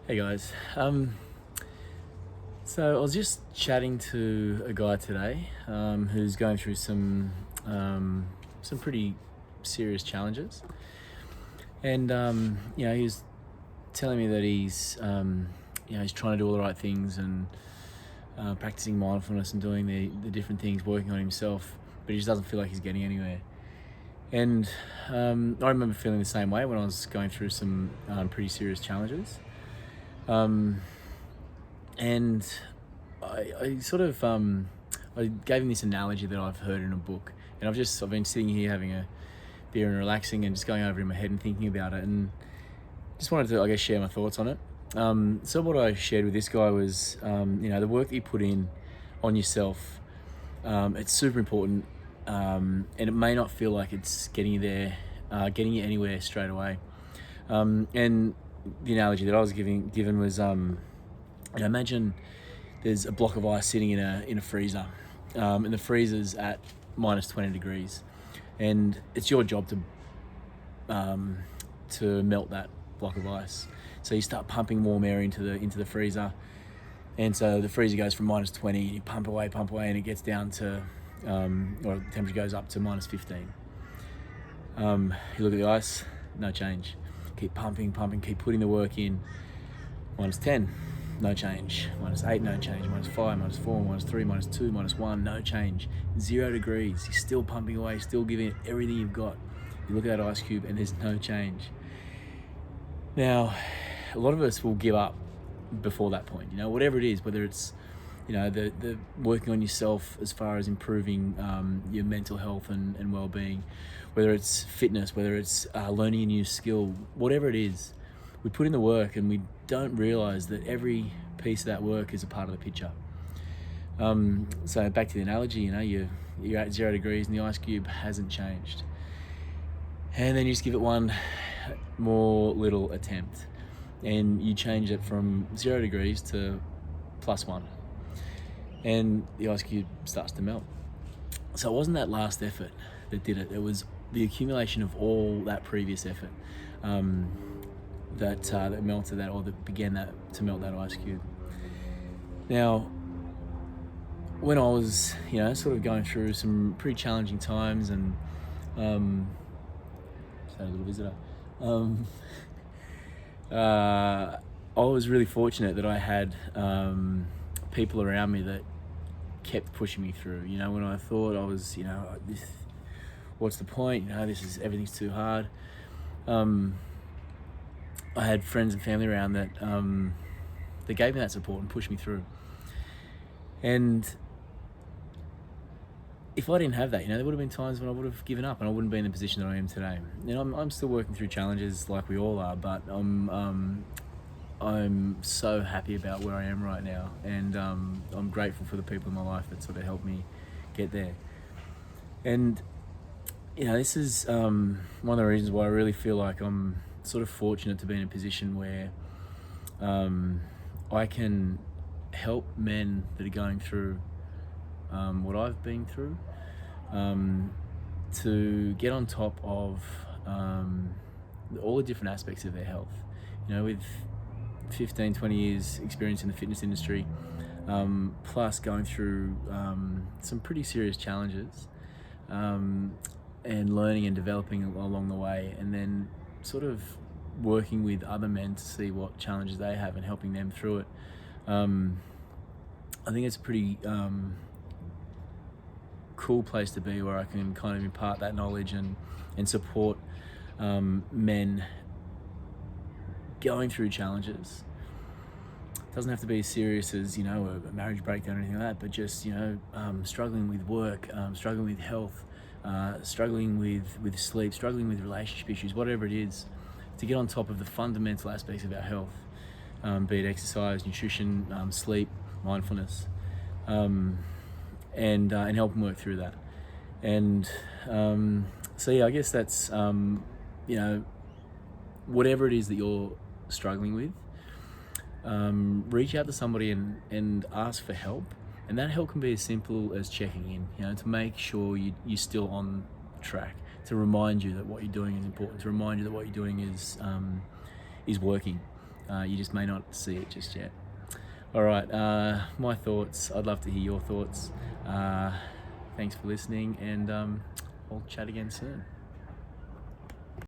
Hey guys. So I was just chatting to a guy today who's going through some pretty serious challenges, and he was telling me that he's trying to do all the right things and practicing mindfulness and doing the different things, working on himself, but he just doesn't feel like he's getting anywhere. And I remember feeling the same way when I was going through some pretty serious challenges. Um, and I sort of I gave him this analogy that I've heard in a book, and I've been sitting here having a beer and relaxing and just going over in my head and thinking about it, and just wanted to share my thoughts on it. So what I shared with this guy was the work that you put in on yourself. It's super important, and it may not feel like it's getting you there, getting you anywhere straight away. And the analogy that I was given was imagine there's a block of ice sitting in a freezer, and the freezer's at minus 20 degrees, and it's your job to melt that block of ice. So you start pumping warm air into the freezer, and so the freezer goes from minus 20, and you pump away, and it gets down to, or the temperature goes up to minus 15. You look at the ice, no change. Keep pumping, keep putting the work in. Minus 10, no change. Minus 8, no change. Minus 5, minus 4, minus 3, minus 2, minus 1, no change. 0 degrees, you're still pumping away, still giving it everything you've got. You look at that ice cube and there's no change. Now, a lot of us will give up before that point, whatever it is, whether it's, the working on yourself as far as improving your mental health and well-being, whether it's fitness, whether it's learning a new skill, whatever it is, we put in the work and we don't realize that every piece of that work is a part of the picture. So back to the analogy, you're at 0 degrees and the ice cube hasn't changed. And then you just give it one more little attempt and you change it from 0 degrees to +1. And the ice cube starts to melt. So it wasn't that last effort that did it. It was the accumulation of all that previous effort that melted that, or that began to melt that ice cube. Now, when I was, sort of going through some pretty challenging times, and just had a little visitor. I was really fortunate that I had people around me that kept pushing me through. When I thought I was, what's the point? Everything's too hard. I had friends and family around that gave me that support and pushed me through. And if I didn't have that, there would have been times when I would have given up and I wouldn't be in the position that I am today. I'm still working through challenges like we all are, but I'm so happy about where I am right now, and I'm grateful for the people in my life that sort of helped me get there. And this is one of the reasons why I really feel like I'm sort of fortunate to be in a position where I can help men that are going through what I've been through, to get on top of all the different aspects of their health. With 15, 20 years experience in the fitness industry, plus going through some pretty serious challenges, and learning and developing along the way, and then sort of working with other men to see what challenges they have and helping them through it. I think it's a pretty cool place to be, where I can kind of impart that knowledge and support men going through challenges. It doesn't have to be as serious as, a marriage breakdown or anything like that, but just, struggling with work, struggling with health, struggling with sleep, struggling with relationship issues, whatever it is, to get on top of the fundamental aspects of our health, be it exercise, nutrition, sleep, mindfulness, and help them work through that. And so yeah, I guess that's whatever it is that you're struggling with, reach out to somebody and ask for help. And that help can be as simple as checking in, to make sure you're still on track, to remind you that what you're doing is important, to remind you that what you're doing is working. You just may not see it just yet. All right, my thoughts. I'd love to hear your thoughts. Thanks for listening, and I'll chat again soon.